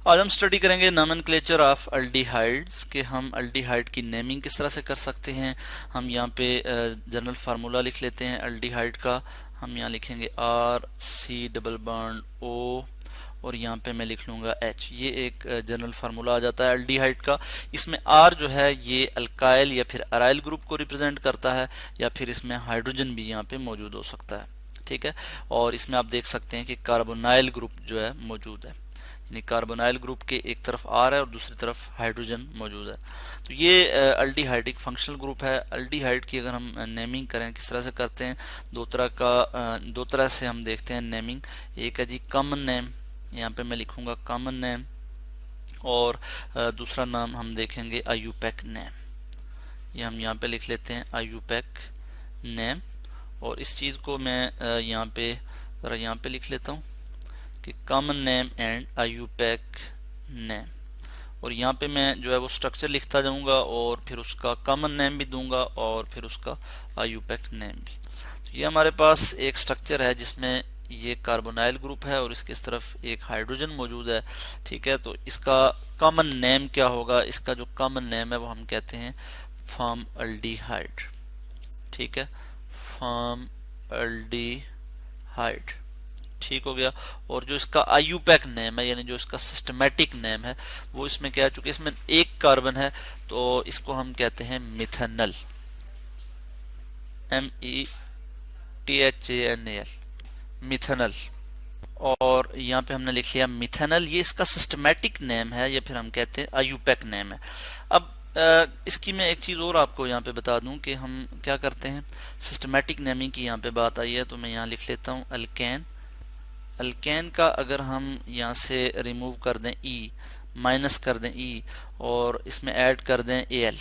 आज हम स्टडी करेंगे नॉमेनक्लेचर ऑफ अल्डिहाइड्स के हम अल्डिहाइड की नेमिंग किस तरह से कर सकते हैं। हम यहाँ पे जनरल फार्मूला लिख लेते हैं अल्डिहाइड का। हम यहाँ लिखेंगे R C double bond O और यहाँ पे मैं लिख लूँगा H। ये एक जनरल फार्मूला आ जाता है अल्डिहाइड का। इसमें R जो है ये अल्काइल या फिर अराइल ग्रुप को रिप्रेजेंट करता है, या फिर इसमें हाइड्रोजन भी यहाँ पे मौजूद हो सकता है। ठीक है, और इसमें आप देख सकते हैं कि कार्बोनाइल ग्रुप जो है मौजूद है, यानी कार्बोनाइल ग्रुप के एक तरफ R है और दूसरी तरफ हाइड्रोजन मौजूद है। तो ये अल्डिहाइड एक फंक्शनल ग्रुप है। अल्डिहाइड की अगर हम नेमिंग करें किस तरह से करते हैं, दो तरह से हम देखते हैं नेमिंग। एक है जी कॉमन नेम, यहाँ पे मैं लिखूंगा कॉमन नेम, और दूसरा नाम हम देखेंगे आईयूपैक नेम। ये हम यहाँ पे लिख लेते हैं आईयूपैक नेम, और इस चीज़ को मैं यहाँ पे ज़रा यहाँ पे लिख लेता हूँ कि common name and IUPAC name, और यहाँ पे मैं जो है वो स्ट्रक्चर लिखता जाऊँगा और फिर उसका कॉमन नेम भी दूंगा और फिर उसका आईयूपैक नेम भी। तो ये हमारे पास एक स्ट्रक्चर है जिसमें ये कार्बोनाइल ग्रुप है और इसके इस तरफ एक हाइड्रोजन मौजूद है। ठीक है, तो इसका कॉमन नेम क्या होगा, इसका जो कॉमन नेम है वो हम कहते हैं फॉर्मल्डिहाइड। ठीक है, फॉर्मल्डिहाइड। ठीक हो गया। और जो इसका आईयूपैक नेम है, यानी जो इसका सिस्टमैटिक नेम है, वो इसमें क्या है, चूंकि इसमें एक कार्बन है तो इसको हम कहते हैं मिथेनल, METHANAL, मिथेनल। और यहाँ पे हमने लिख लिया मिथेनल, ये इसका सिस्टमैटिक नेम है या फिर हम कहते हैं आईयूपैक नेम है। अब इसकी मैं एक चीज़ और आपको यहाँ पे बता दूं कि हम क्या करते हैं, सिस्टमैटिक नेमिंग की यहाँ पे बात आई है तो मैं यहाँ लिख लेता हूँ अल्केन। अल्केन का अगर हम यहाँ से रिमूव कर दें E, माइनस कर दें E, और इसमें ऐड कर दें Al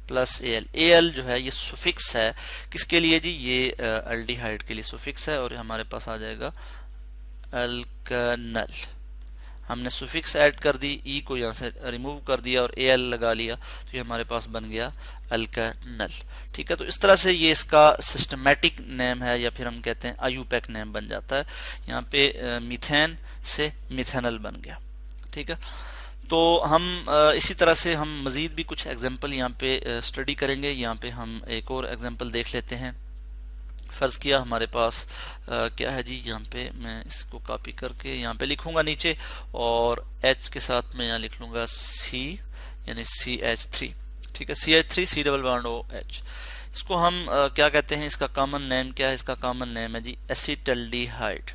प्लस Al। Al जो है ये सुफिक्स है किसके लिए जी, ये अल्डिहाइड के लिए सुफिक्स है, और हमारे पास आ जाएगा अल्कनल। हमने सुफिक्स ऐड कर दी, E को यहाँ से रिमूव कर दिया और Al लगा लिया, तो ये हमारे पास बन गया अल्कनल। ठीक है, तो इस तरह से ये इसका सिस्टमैटिक नेम है या फिर हम कहते हैं आईयूपैक नेम बन जाता है। यहाँ पे मीथेन से मिथेनल बन गया। ठीक है, तो हम इसी तरह से हम मज़ीद भी कुछ एग्जाम्पल यहाँ पे स्टडी करेंगे। यहाँ पे हम एक और एग्जाम्पल देख लेते हैं। फ़र्ज़ किया हमारे पास क्या है जी, यहाँ पे मैं इसको कॉपी करके यहाँ पे लिखूंगा नीचे, और H के साथ मैं यहाँ लिख लूँगा C, यानी CH3। ठीक है, CH3 C double bond OH। इसको हम क्या कहते हैं, इसका कॉमन नेम क्या है, इसका कॉमन नेम है जी एसिटल्डिहाइड।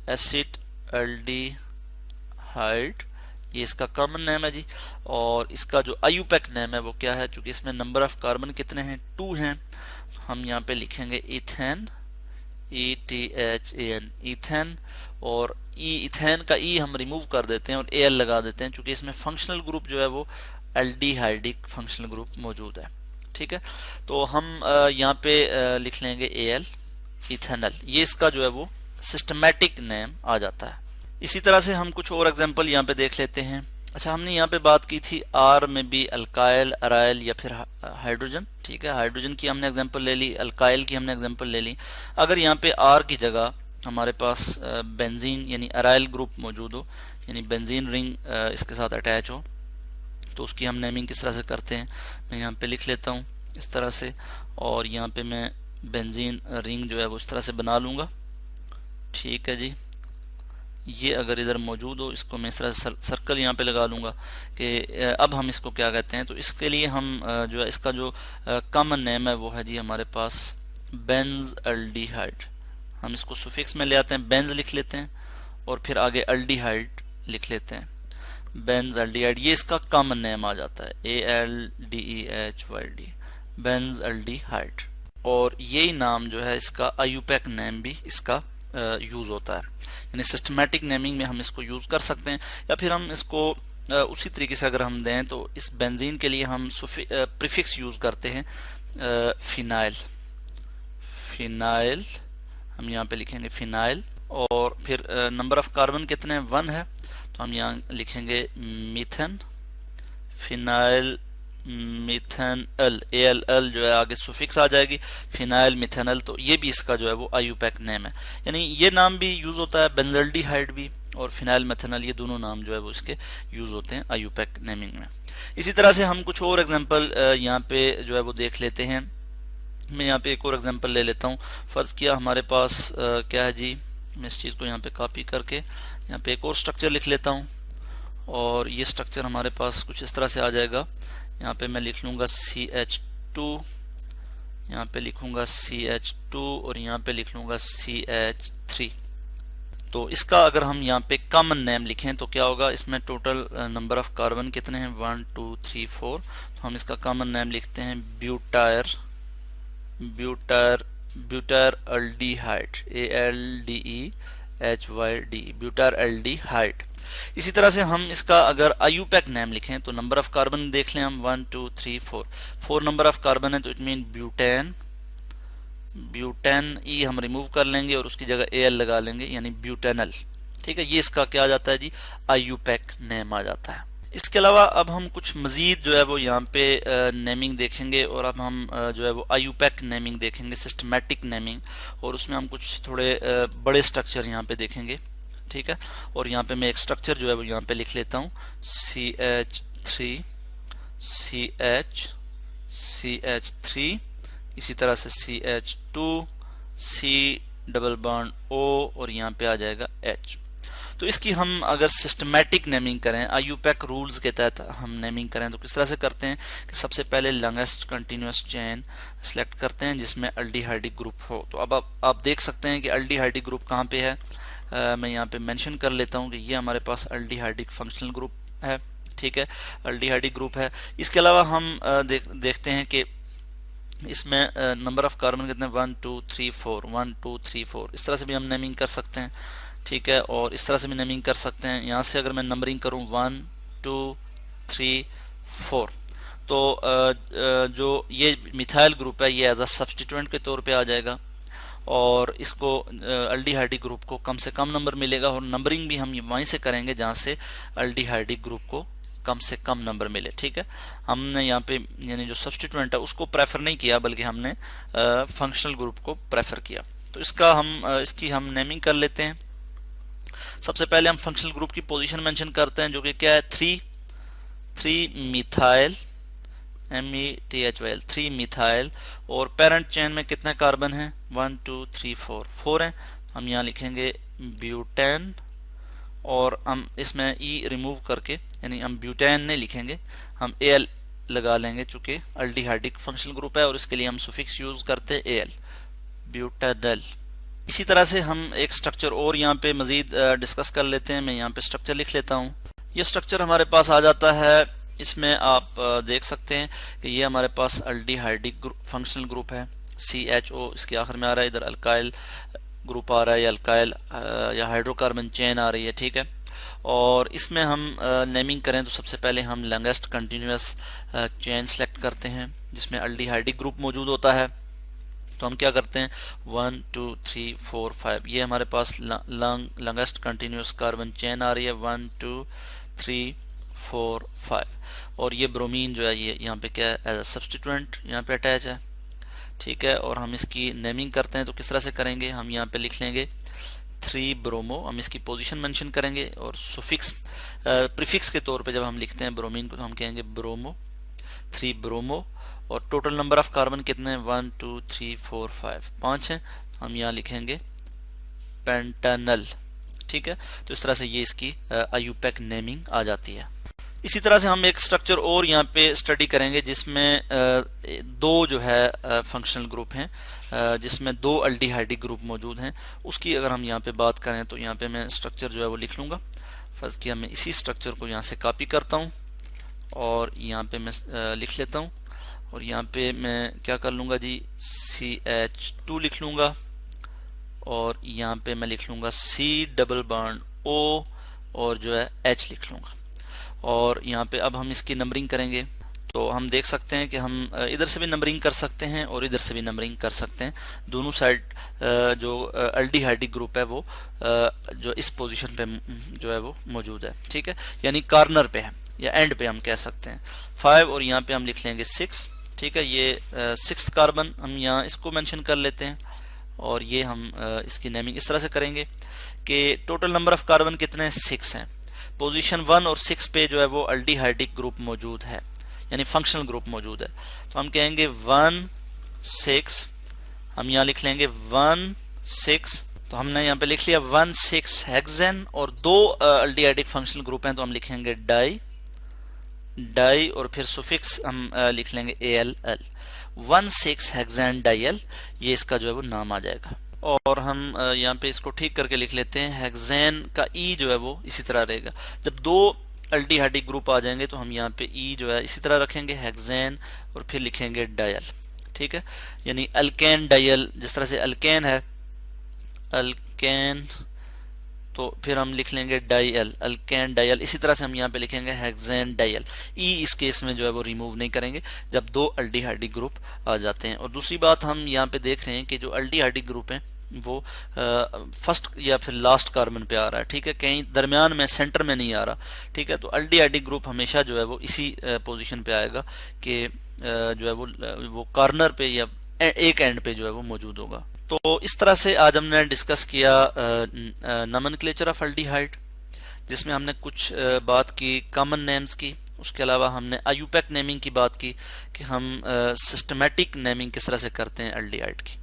एसिटल्डिहाइड ये इसका कॉमन नेम है जी। और इसका जो आईयूपैक नेम है वो क्या है, चूंकि इसमें नंबर ऑफ कार्बन कितने हैं, 2 हैं, तो हम यहाँ पे लिखेंगे इथेन, ETHAN, इथेन। और इथेन का E हम रिमूव कर देते हैं और Al लगा देते हैं, चूंकि इसमें फंक्शनल ग्रुप जो है वो एल्डिहाइडिक फंक्शनल ग्रुप मौजूद है। ठीक है, तो हम यहाँ पे लिख लेंगे Al, इथेनल। ये इसका जो है वो सिस्टमैटिक नेम आ जाता है। इसी तरह से हम कुछ और एग्जांपल यहाँ पे देख लेते हैं। अच्छा, हमने यहाँ पे बात की थी R में भी अल्काइल, अराइल या फिर हाइड्रोजन। ठीक है, हाइड्रोजन की हमने एग्जांपल ले ली, अल्काइल की हमने एग्जांपल ले ली। अगर यहाँ पे R की जगह हमारे पास बेंजीन यानी अराइल ग्रुप मौजूद हो, यानी बेंजीन रिंग इसके साथ अटैच हो, तो उसकी हम नेमिंग किस तरह से करते हैं, मैं यहाँ पे लिख लेता हूँ इस तरह से, और यहाँ पे मैं बेंजीन रिंग जो है वो इस तरह से बना लूँगा। ठीक है जी, ये अगर इधर मौजूद हो, इसको मैं इस तरह से सर्कल यहाँ पे लगा लूँगा कि अब हम इसको क्या कहते हैं। तो इसके लिए हम जो है इसका जो कॉमन नेम है वो है जी हमारे पास बेंज अल्डिहाइड। हम इसको सुफिक्स में ले आते हैं, बेंज लिख लेते हैं और फिर आगे अल्डिहाइड लिख लेते हैं, बेंज अल्डिहाइड। ये इसका कॉमन नेम आ जाता है ALDEHYD, बेंज अल्डिहाइड। और यही नाम जो है इसका आईयूपैक नेम भी इसका यूज़ होता है, यानी सिस्टमैटिक नेमिंग में हम इसको यूज़ कर सकते हैं। या फिर हम इसको उसी तरीके से अगर हम दें तो इस बेंजीन के लिए हम प्रीफिक्स यूज़ करते हैं फिनाइल। फिनाइल हम यहाँ पे लिखेंगे फिनाइल, और फिर नंबर ऑफ कार्बन कितने हैं, 1 है, तो हम यहाँ लिखेंगे मीथेन, फिनाइल मिथेनल, ALL जो है आगे सुफिक्स आ जाएगी, फिनाइल मिथेनल, तो ये भी इसका जो है वो आईयूपैक नेम है। यानी ये नाम भी यूज होता है, बेंजल्डिहाइड भी और फिनाइल मिथेनल, ये दोनों नाम जो है वो इसके यूज होते हैं आईयूपैक नेमिंग में। इसी तरह से हम कुछ और एग्जांपल यहाँ पे जो है वो देख लेते हैं। मैं यहाँ पे एक और एग्जांपल ले लेता हूँ। फर्ज किया हमारे पास क्या है जी, मैं इस चीज़ को यहाँ पे कॉपी करके यहाँ पे एक और स्ट्रक्चर लिख लेता हूँ, और ये स्ट्रक्चर हमारे पास कुछ इस तरह से आ जाएगा। यहाँ पे मैं लिख लूँगा CH2, यहाँ पे लिखूँगा CH2 और यहाँ पे लिख लूँगा CH3। तो इसका अगर हम यहाँ पे कॉमन नेम लिखें तो क्या होगा, इसमें टोटल नंबर ऑफ कार्बन कितने हैं, 1 2 3 4, तो हम इसका कॉमन नेम लिखते हैं ब्यूटायर, ब्यूटायर एल्डिहाइड, ALDEHYD, ब्यूटायर एल्डिहाइड। इसी तरह से हम इसका अगर आईयूपैक नेम लिखें तो नंबर ऑफ कार्बन देख लें हम 1 2 3 4, 4 नंबर ऑफ कार्बन है, तो इट मीन ब्यूटेन, ब्यूटेन ई हम रिमूव कर लेंगे और उसकी जगह AL लगा लेंगे, यानी ब्यूटेनल। ठीक है, ये इसका क्या आ जाता है जी, आईयूपैक नेम आ जाता है। इसके अलावा अब हम कुछ मजीद जो है वो यहाँ पे नेमिंग देखेंगे, और अब हम जो है वो आईयूपैक नेमिंग देखेंगे, सिस्टमैटिक नेमिंग, और उसमें हम कुछ थोड़े बड़े स्ट्रक्चर यहाँ पे देखेंगे। ठीक है, और यहाँ पे मैं एक स्ट्रक्चर जो है वो यहाँ पे लिख लेता हूँ, CH3 CH3, इसी तरह से CH2 C double bond O और यहाँ पे आ जाएगा H। तो इसकी हम अगर सिस्टमैटिक नेमिंग करें, आईयूपैक रूल्स के तहत हम नेमिंग करें, तो किस तरह से करते हैं कि सबसे पहले लॉन्गेस्ट कंटिन्यूअस चेन सेलेक्ट करते हैं जिसमें एल्डिहाइडिक ग्रुप हो। तो अब आप देख सकते हैं कि एल्डिहाइडिक ग्रुप कहाँ पे है। मैं यहाँ पे मेंशन कर लेता हूँ कि ये हमारे पास एल्डिहाइडिक फंक्शनल ग्रुप है। ठीक है, एल्डिहाइडिक ग्रुप है। इसके अलावा हम देखते हैं कि इसमें नंबर ऑफ कार्बन कितने, 1 2 3 4, 1 2 3 4, इस तरह से भी हम नेमिंग कर सकते हैं। ठीक है, और इस तरह से भी नेमिंग कर सकते हैं। यहाँ से अगर मैं नंबरिंग करूँ 1 2 3 4, तो जो ये मिथाइल ग्रुप है ये एज अ सब्स्टिट्यूएंट के तौर पे आ जाएगा, और इसको एल्डिहाइडिक ग्रुप को कम से कम नंबर मिलेगा, और नंबरिंग भी हम वहीं से करेंगे जहाँ से एल्डिहाइडिक ग्रुप को कम से कम नंबर मिले। ठीक है, हमने यहाँ पे यानी जो सब्स्टिट्यूएंट है उसको प्रेफर नहीं किया, बल्कि हमने फंक्शनल ग्रुप को प्रेफर किया। तो इसकी हम नेमिंग कर लेते हैं। सबसे पहले हम फंक्शनल ग्रुप की पोजीशन मेंशन करते हैं, जो कि क्या है, 3 मिथाइल, METHYL, 3 मिथाइल, और पेरेंट चेन में कितने कार्बन हैं, 1 2 3 4 हैं। हम यहाँ लिखेंगे ब्यूटेन, और हम इसमें E रिमूव करके, यानी हम ब्यूटेन नहीं लिखेंगे, हम AL लगा लेंगे, चूंकि एल्डिहाइडिक फंक्शनल ग्रुप है और इसके लिए हम सुफिक्स यूज करते हैं AL, ब्यूटेनल। इसी तरह से हम एक स्ट्रक्चर और यहाँ पे मजीद डिस्कस कर लेते हैं। मैं यहाँ पे स्ट्रक्चर लिख लेता हूँ। ये स्ट्रक्चर हमारे पास आ जाता है। इसमें आप देख सकते हैं कि ये हमारे पास एल्डिहाइडिक फंक्शनल ग्रुप है, CHO इसके आखिर में आ रहा है, इधर अल्काइल ग्रुप आ रहा है, या अल्काइल या हाइड्रोकार्बन चेन आ रही है। ठीक है, और इसमें हम नेमिंग करें तो सबसे पहले हम लॉन्गेस्ट कंटिन्यूअस चेन सेलेक्ट करते हैं जिसमें एल्डिहाइडिक ग्रुप मौजूद होता है। तो हम क्या करते हैं, 1 2 3 4 5, ये हमारे पास लॉन्गेस्ट कंटिन्यूअस कार्बन चेन आ रही है, 1 2 3 4 5, और ये ब्रोमीन जो है ये यहाँ पे क्या है, एज अ सब्स्टिट्यूएंट यहाँ पे अटैच है। ठीक है, और हम इसकी नेमिंग करते हैं तो किस तरह से करेंगे, हम यहाँ पे लिख लेंगे 3 ब्रोमो, हम इसकी पोजीशन मेंशन करेंगे, और सुफिक्स प्रीफिक्स के तौर पे जब हम लिखते हैं ब्रोमीन को तो हम कहेंगे ब्रोमो, 3 ब्रोमो, और टोटल नंबर ऑफ कार्बन कितने हैं, 1 2 3 4 5, 5 हैं। हम यहाँ लिखेंगे पेंटानल। ठीक है, तो इस तरह से ये इसकी आईयूपैक नेमिंग आ जाती है। इसी तरह से हम एक स्ट्रक्चर और यहाँ पे स्टडी करेंगे जिसमें दो जो है फंक्शनल ग्रुप हैं, जिसमें 2 एल्डिहाइडिक ग्रुप मौजूद हैं। उसकी अगर हम यहाँ पे बात करें तो यहाँ पे मैं स्ट्रक्चर जो है वो लिख लूँगा। फर्ज किया मैं इसी स्ट्रक्चर को यहाँ से कॉपी करता हूँ और यहाँ पे मैं लिख लेता हूँ, और यहाँ पे मैं क्या कर लूँगा जी, CH2 लिख लूँगा, और यहाँ पे मैं लिख लूँगा C डबल बॉन्ड O और जो है H लिख लूँगा। और यहाँ पे अब हम इसकी नंबरिंग करेंगे तो हम देख सकते हैं कि हम इधर से भी नंबरिंग कर सकते हैं और इधर से भी नंबरिंग कर सकते हैं। दोनों साइड जो एल्डिहाइडिक ग्रुप है वो जो इस पोजीशन पे जो है वो मौजूद है। ठीक है, यानी कॉर्नर पे है। या एंड पे हम कह सकते हैं 5 और यहाँ पे हम लिख लेंगे 6। ठीक है, ये 6th कार्बन हम यहाँ इसको मेंशन कर लेते हैं और ये हम इसकी नेमिंग इस तरह से करेंगे कि टोटल नंबर ऑफ कार्बन कितने हैं, 6 हैं। पोजीशन 1 और 6 पे जो है वो अल्डिहाइडिक ग्रुप मौजूद है, यानी फंक्शनल ग्रुप मौजूद है। तो हम कहेंगे 1 6, हम यहाँ लिख लेंगे 1 6। तो हमने यहाँ पे लिख लिया 1 6 हेक्सेन और 2 अल्डिहाइडिक फंक्शनल ग्रुप हैं, तो हम लिखेंगे डाई और फिर सुफिक्स हम लिख लेंगे ALL, 1 6 हेक्सेन डाइल, ये इसका जो है वो नाम आ जाएगा। और हम यहाँ पे इसको ठीक करके लिख लेते हैं, हेक्सेन का ई जो है वो इसी तरह रहेगा। जब 2 अल्डिहाइडिक ग्रुप आ जाएंगे तो हम यहाँ पे ई जो है इसी तरह रखेंगे हेक्सेन और फिर लिखेंगे डायल। ठीक है, यानी अल्केन डायल, जिस तरह से अल्केन है अल्केन, तो फिर हम लिख लेंगे डाइल, अल्केन डाइल। इसी तरह से हम यहाँ पे लिखेंगे हेक्सेन डाइल। ई इस केस में जो है वो रिमूव नहीं करेंगे जब 2 अल्डिहाइडिक ग्रुप आ जाते हैं। और दूसरी बात हम यहाँ पे देख रहे हैं कि जो अल्डिहाइडिक ग्रुप हैं वो फर्स्ट या फिर लास्ट कार्बन पे आ रहा है। ठीक है, कहीं दरमियान में सेंटर में नहीं आ रहा। ठीक है, तो अल्डिहाइडिक ग्रुप हमेशा जो है वो इसी पोजीशन पे आएगा कि जो है वो कॉर्नर पे या एक एंड पे जो है वो मौजूद होगा। तो इस तरह से आज हमने डिस्कस किया नोमेनक्लेचर ऑफ अल्डिहाइड, जिसमें हमने कुछ बात की कॉमन नेम्स की। उसके अलावा हमने आईयूपैक नेमिंग की बात की कि हम सिस्टमेटिक नेमिंग किस तरह से करते हैं अल्डिहाइड की।